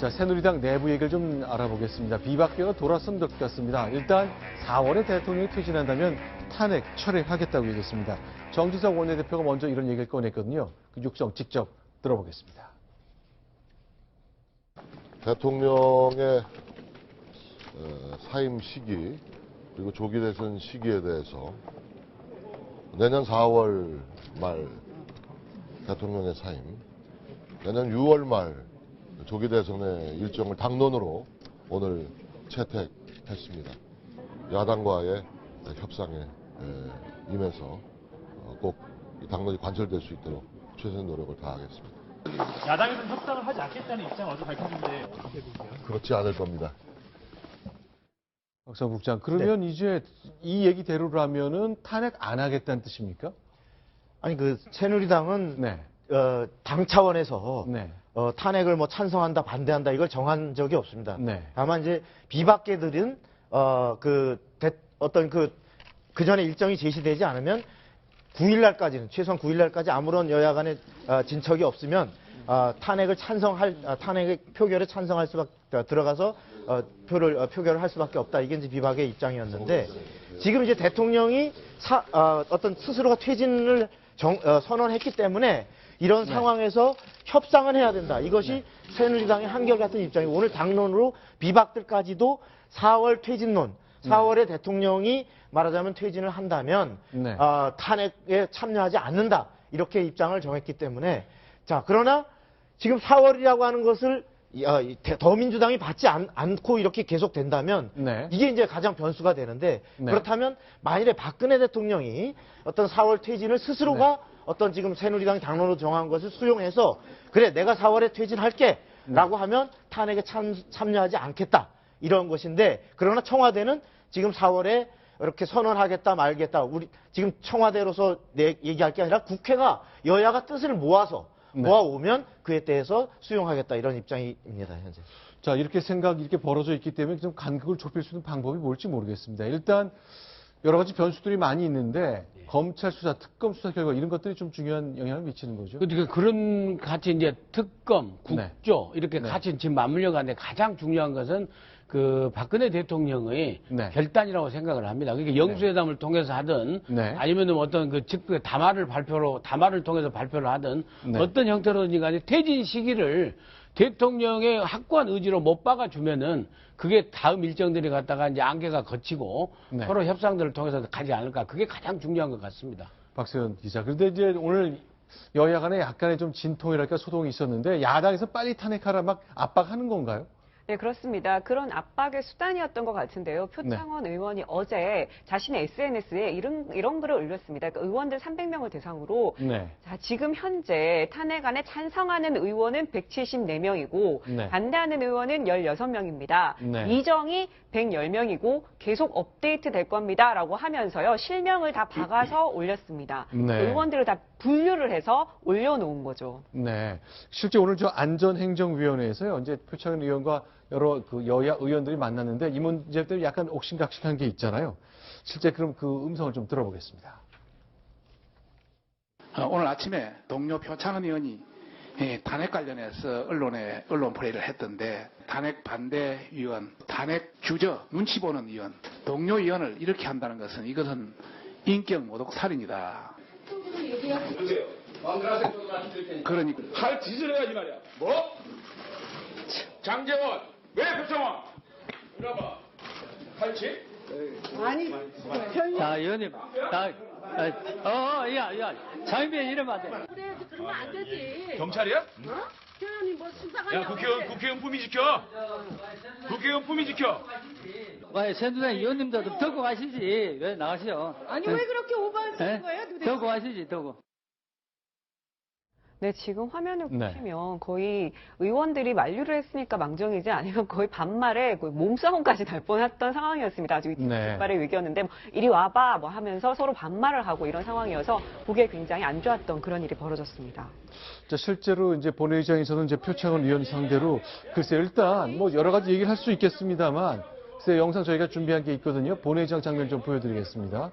자, 새누리당 내부 얘기를 좀 알아보겠습니다. 비박계가 돌아선 것 같습니다. 일단 4월에 대통령이 퇴진한다면 탄핵 철회하겠다고 얘기했습니다. 정진석 원내대표가 먼저 이런 얘기를 꺼냈거든요. 그 육성 직접 들어보겠습니다. 대통령의 사임 시기 그리고 조기 대선 시기에 대해서 내년 4월 말 대통령의 사임, 내년 6월 말 조기 대선의 일정을 당론으로 오늘 채택했습니다. 야당과의 협상에 임해서 꼭 당론이 관철될 수 있도록 최선의 노력을 다하겠습니다. 야당에서는 협상을 하지 않겠다는 입장을 어제 밝혔는데 어떻게 보세요? 그렇지 않을 겁니다. 박상우 국장, 그러면 이제 이 얘기대로라면은 탄핵 안 하겠다는 뜻입니까? 아니 그 새누리당은 네. 당 차원에서 네. 탄핵을 뭐 찬성한다 반대한다 이걸 정한 적이 없습니다. 네. 다만 이제 비박계들은 어떤 그 전에 일정이 제시되지 않으면 9일 날까지는 최소한 9일 날까지 아무런 여야 간의 진척이 없으면 탄핵의 표결에 찬성할 수밖에 들어가서 표결을 할 수밖에 없다. 이게 이제 비박의 입장이었는데 지금 이제 대통령이 어떤 스스로가 퇴진을 선언했기 때문에 이런 상황에서 협상은 해야 된다. 이것이 새누리당의 한결같은 입장이고 오늘 당론으로 비박들까지도 4월 퇴진론, 4월에 대통령이 말하자면 퇴진을 한다면 탄핵에 참여하지 않는다. 이렇게 입장을 정했기 때문에 자 그러나 지금 4월이라고 하는 것을 더민주당이 받지 않고 이렇게 계속 된다면 이게 이제 가장 변수가 되는데 그렇다면 만일에 박근혜 대통령이 어떤 4월 퇴진을 스스로가 어떤 지금 새누리당이 당론으로 정한 것을 수용해서 그래 내가 4월에 퇴진할게 라고 하면 탄핵에 참여하지 않겠다 이런 것인데 그러나 청와대는 지금 4월에 이렇게 선언하겠다 말겠다 우리 지금 청와대로서 얘기할 게 아니라 국회가 여야가 뜻을 모아오면 그에 대해서 수용하겠다 이런 입장입니다 현재. 자 이렇게 이렇게 벌어져 있기 때문에 좀 간극을 좁힐 수 있는 방법이 뭘지 모르겠습니다. 일단 여러 가지 변수들이 많이 있는데 검찰 수사, 특검 수사 결과 이런 것들이 좀 중요한 영향을 미치는 거죠. 그러니까 그런 같이 이제 특검, 국조 이렇게 같이 지금 맞물려 가는데 가장 중요한 것은 그 박근혜 대통령의 결단이라고 생각을 합니다. 그러니까 영수회담을 통해서 하든 아니면 어떤 그 담화를 통해서 발표를 하든 어떤 형태로든지 간에 퇴진 시기를 대통령의 확고한 의지로 못 박아주면은 그게 다음 일정들이 갖다가 이제 안개가 걷히고 서로 협상들을 통해서 가지 않을까. 그게 가장 중요한 것 같습니다. 박세현 기자. 그런데 이제 오늘 여야 간에 약간의 좀 진통이랄까 소동이 있었는데 야당에서 빨리 탄핵하라 막 압박하는 건가요? 네, 그렇습니다. 그런 압박의 수단이었던 것 같은데요. 표창원 의원이 어제 자신의 SNS에 이런 글을 올렸습니다. 그러니까 의원들 300명을 대상으로 자, 지금 현재 탄핵안에 찬성하는 의원은 174명이고 반대하는 의원은 16명입니다. 이정이 110명이고 계속 업데이트 될 겁니다. 라고 하면서요. 실명을 다 박아서 올렸습니다. 의원들을 다 분류를 해서 올려놓은 거죠. 네. 실제 오늘 저 안전행정위원회에서요. 이제 표창원 의원과 여러 그 여야 의원들이 만났는데 이 문제 때문에 약간 옥신각신한 게 있잖아요. 실제 그럼 그 음성을 좀 들어보겠습니다. 오늘 아침에 동료 표창원 의원이 탄핵 관련해서 언론 플레이를 했던데 탄핵 반대 위원, 탄핵 주저, 눈치 보는 의원, 동료 의원을 이렇게 한다는 것은 이것은 인격 모독 살인이다. 그러니까 할 짓을 해야지 말이야. 뭐? 장재원 왜 표창원? 이러봐. 할 짓? 아니 자 의원님 장인빈 이러면 안 돼. 그래 그러면 안 되지. 경찰이야? 태연이 뭐 수사가 야 국회의원 품위 지켜. 국회의원 품위 지켜. 와 새누리당 의원님도 좀 들고 가시지. 왜 나가시오? 아니 왜 그렇게 오버하시는 거예요 도대체? 들고 가시지 들고. 네, 지금 화면을 보시면 거의 의원들이 만류를 했으니까 망정이지 아니면 거의 반말에 거의 몸싸움까지 날 뻔했던 상황이었습니다. 아주 뒷발의 위기였는데 이리 와봐 뭐 하면서 서로 반말을 하고 이런 상황이어서 보기에 굉장히 안 좋았던 그런 일이 벌어졌습니다. 자, 실제로 이제 본회의장에서는 이제 표창원 의원 상대로 글쎄 일단 뭐 여러 가지 얘기를 할 수 있겠습니다만 글쎄 영상 저희가 준비한 게 있거든요. 본회의장 장면 좀 보여드리겠습니다.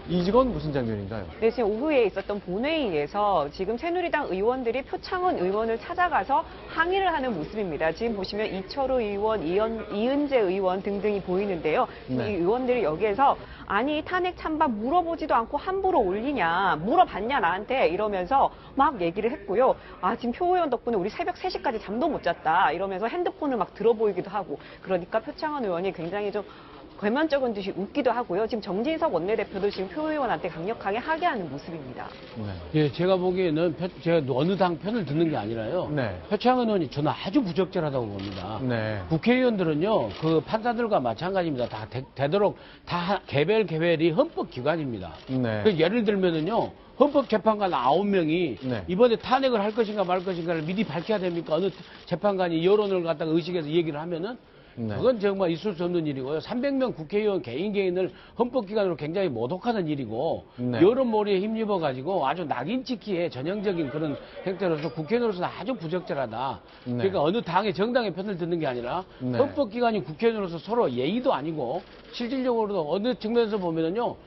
이건 무슨 장면인가요? 네, 지금 오후에 있었던 본회의에서 지금 새누리당 의원들이 표창원 의원을 찾아가서 항의를 하는 모습입니다. 지금 보시면 이철우 의원, 이은재 의원 등등이 보이는데요. 지금 네. 이 의원들이 여기에서 아니 탄핵 찬반 물어보지도 않고 함부로 올리냐, 물어봤냐 나한테 이러면서 막 얘기를 했고요. 아 지금 표 의원 덕분에 우리 새벽 3시까지 잠도 못 잤다 이러면서 핸드폰을 막 들어보이기도 하고 그러니까 표창원 의원이 굉장히 좀 괴면적인 듯이 웃기도 하고요. 지금 정진석 원내대표도 지금 표 의원한테 강력하게 하게하는 모습입니다. 네. 예, 제가 보기에는 제가 어느 당 편을 듣는 게 아니라요. 네. 표창원 의원이 저는 아주 부적절하다고 봅니다. 네. 국회의원들은요, 그 판사들과 마찬가지입니다. 다 되도록 다 개별이 헌법기관입니다. 네. 그 예를 들면은요, 헌법재판관 9명이 네. 이번에 탄핵을 할 것인가 말 것인가를 미리 밝혀야 됩니까? 어느 재판관이 여론을 갖다가 의식해서 얘기를 하면은 네. 그건 정말 있을 수 없는 일이고요. 300명 국회의원 개인을 헌법기관으로 굉장히 모독하는 일이고 네. 여론몰이에 힘입어가지고 아주 낙인 찍기에 전형적인 그런 행태로서 국회의원으로서는 아주 부적절하다. 네. 그러니까 어느 당의 정당의 편을 듣는 게 아니라 네. 헌법기관이 국회의원으로서 서로 예의도 아니고 실질적으로도 어느 측면에서 보면은요.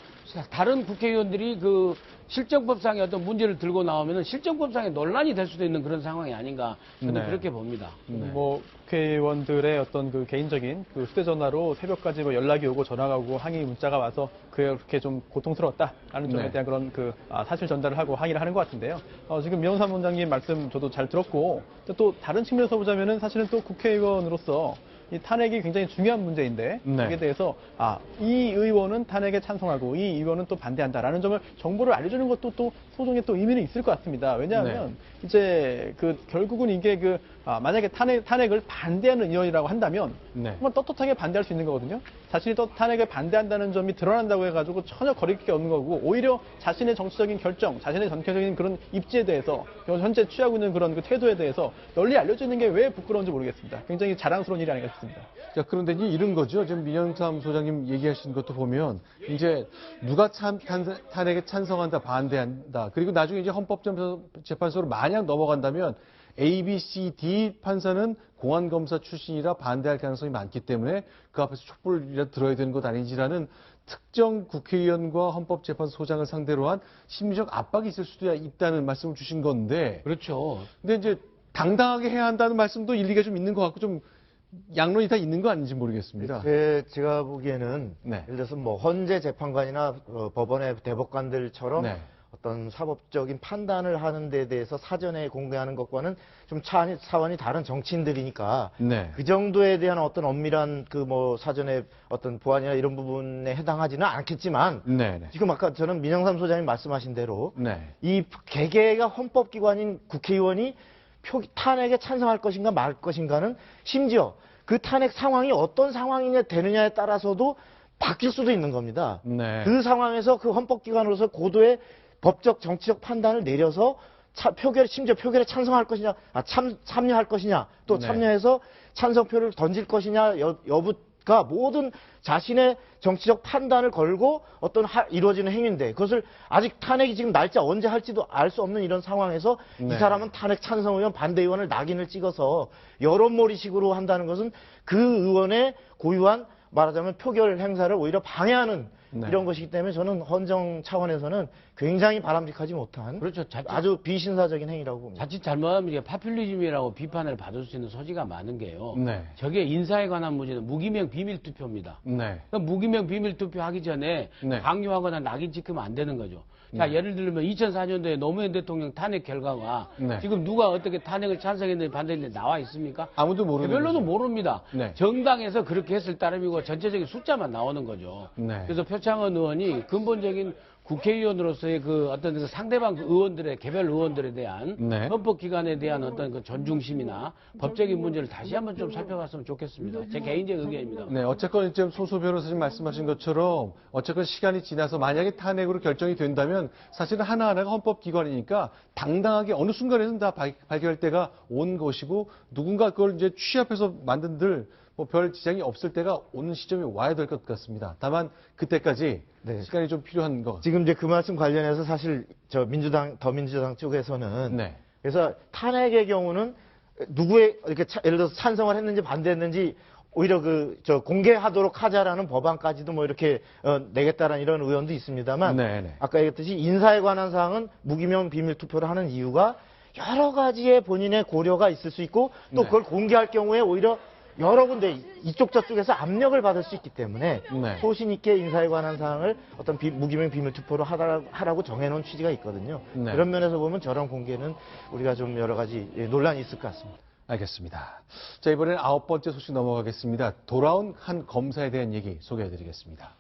다른 국회의원들이 그 실정법상의 어떤 문제를 들고 나오면은 실정법상의 논란이 될 수도 있는 그런 상황이 아닌가 저는 네. 그렇게 봅니다. 뭐 국회의원들의 어떤 그 개인적인 그 휴대전화로 새벽까지 뭐 연락이 오고 전화가 오고 항의 문자가 와서 그렇게 좀 고통스러웠다라는 점에 네. 대한 그런 그 사실 전달을 하고 항의를 하는 것 같은데요. 지금 명삼 원장님 말씀 저도 잘 들었고 또 다른 측면에서 보자면은 사실은 또 국회의원으로서 이 탄핵이 굉장히 중요한 문제인데 네. 여기에 대해서 이 의원은 탄핵에 찬성하고 이 의원은 또 반대한다라는 점을 정보를 알려주는 것도 또 소송에 또 의미는 있을 것 같습니다. 왜냐하면 이제 그 결국은 이게 그 만약에 탄핵을 반대하는 의원이라고 한다면 네. 한번 떳떳하게 반대할 수 있는 거거든요. 자신이 또 탄핵에 반대한다는 점이 드러난다고 해가지고 전혀 거릴 게 없는 거고 오히려 자신의 정치적인 결정, 자신의 전체적인 그런 입지에 대해서 현재 취하고 있는 그런 그 태도에 대해서 널리 알려지는 게 왜 부끄러운지 모르겠습니다. 굉장히 자랑스러운 일이 아닌가 싶습니다. 자, 그런데 이제 이런 거죠. 지금 민영삼 소장님 얘기하신 것도 보면 이제 누가 탄핵에 찬성한다, 반대한다. 그리고 나중에 이제 헌법재판소로 만약 넘어간다면 A, B, C, D 판사는 공안검사 출신이라 반대할 가능성이 많기 때문에 그 앞에서 촛불이라도 들어야 되는 것 아닌지라는 특정 국회의원과 헌법재판소장을 상대로 한 심리적 압박이 있을 수도 있다는 말씀을 주신 건데. 그렇죠. 근데 이제 당당하게 해야 한다는 말씀도 일리가 좀 있는 것 같고 좀 양론이 다 있는 거 아닌지 모르겠습니다. 제가 보기에는 네. 예를 들어서 뭐 헌재 재판관이나 법원의 대법관들처럼 네. 어떤 사법적인 판단을 하는 데 대해서 사전에 공개하는 것과는 좀 차원이 다른 정치인들이니까 네. 그 정도에 대한 어떤 엄밀한 그 뭐 사전에 어떤 보안이나 이런 부분에 해당하지는 않겠지만 네. 네. 지금 아까 저는 민영삼 소장님 말씀하신 대로 네. 이 개개가 헌법기관인 국회의원이 탄핵에 찬성할 것인가 말 것인가는 심지어 그 탄핵 상황이 어떤 상황이냐 되느냐에 따라서도 바뀔 수도 있는 겁니다. 네. 그 상황에서 그 헌법기관으로서 고도의 법적 정치적 판단을 내려서 심지어 표결에 찬성할 것이냐, 참여할 것이냐, 또 네. 참여해서 찬성표를 던질 것이냐 여부가 모든 자신의 정치적 판단을 걸고 이루어지는 행위인데 그것을 아직 탄핵이 지금 날짜 언제 할지도 알 수 없는 이런 상황에서 네. 이 사람은 탄핵 찬성 의원, 반대 의원을 낙인을 찍어서 여론몰이식으로 한다는 것은 그 의원의 고유한 말하자면 표결 행사를 오히려 방해하는 네. 이런 것이기 때문에 저는 헌정 차원에서는 굉장히 바람직하지 못한 그렇죠. 아주 비신사적인 행위라고 봅니다. 자칫 잘못하면 이게 파퓰리즘이라고 비판을 받을 수 있는 소지가 많은 게요. 네. 저게 인사에 관한 문제는 무기명 비밀 투표입니다. 네. 그러니까 무기명 비밀 투표 하기 전에 네. 강요하거나 낙인 찍으면 안 되는 거죠. 자, 예를 들면 2004년도에 노무현 대통령 탄핵 결과가 네. 지금 누가 어떻게 탄핵을 찬성했는지 반대했는지 나와 있습니까? 아무도 모르는 별로는 거죠. 모릅니다. 네. 정당에서 그렇게 했을 따름이고 전체적인 숫자만 나오는 거죠. 네. 그래서 표창원 의원이 근본적인 국회의원으로서의 그 어떤 그 상대방 의원들의 개별 의원들에 대한 네. 헌법기관에 대한 어떤 그 존중심이나 법적인 문제를 다시 한번 좀 살펴봤으면 좋겠습니다. 제 개인적인 의견입니다. 네, 어쨌건 지금 소소 변호사님 말씀하신 것처럼 어쨌건 시간이 지나서 만약에 탄핵으로 결정이 된다면 사실은 하나하나가 헌법기관이니까 당당하게 어느 순간에는 다 발견할 때가 온 것이고 누군가 그걸 이제 취합해서 만든들 뭐 별 지장이 없을 때가 오는 시점이 와야 될 것 같습니다. 다만 그때까지 네. 시간이 좀 필요한 것 같습니다. 지금 이제 그 말씀 관련해서 사실 더민주당 쪽에서는 네. 그래서 탄핵의 경우는 누구의 이렇게 예를 들어서 찬성을 했는지 반대했는지 오히려 공개하도록 하자라는 법안까지도 뭐 이렇게 내겠다라는 이런 의원도 있습니다만 네네. 아까 얘기했듯이 인사에 관한 사항은 무기명 비밀 투표를 하는 이유가 여러 가지의 본인의 고려가 있을 수 있고 또 그걸 공개할 경우에 오히려 여러 군데 이쪽 저쪽에서 압력을 받을 수 있기 때문에 소신 있게 인사에 관한 사항을 어떤 무기명 비밀 투표로 하라고 정해놓은 취지가 있거든요. 그런 면에서 보면 저런 공개는 우리가 좀 여러 가지 논란이 있을 것 같습니다. 알겠습니다. 자, 이번엔 9번째 소식 넘어가겠습니다. 돌아온 한 검사에 대한 얘기 소개해드리겠습니다.